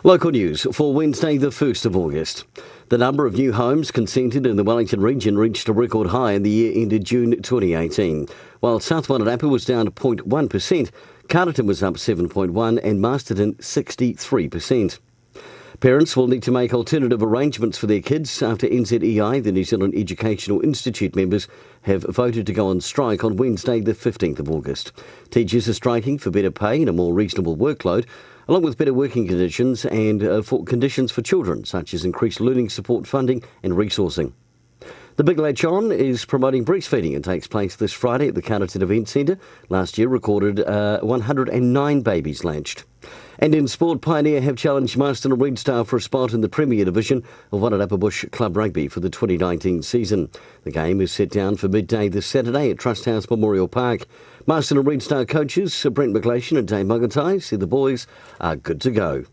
Local news for Wednesday the 1st of August. The number of new homes consented in the Wellington region reached a record high in the year ended June 2018. While South Wairarapa was down 0.1%, Carterton was up 7.1% and Masterton 63%. Parents will need to make alternative arrangements for their kids after NZEI, the New Zealand Educational Institute members, have voted to go on strike on Wednesday the 15th of August. Teachers are striking for better pay and a more reasonable workload, along with better working conditions and for conditions for children, such as increased learning support funding and resourcing. The Big Latch On is promoting breastfeeding and takes place this Friday at the Carterton Event Centre. Last year recorded 109 babies latched. And in sport, Pioneer have challenged Marston Red Star for a spot in the Premier Division of Wairarapa Bush Club Rugby for the 2019 season. The game is set down for midday this Saturday at Trust House Memorial Park. Marston Red Star coaches Brent Gare and Dave Mugatai said the boys are good to go.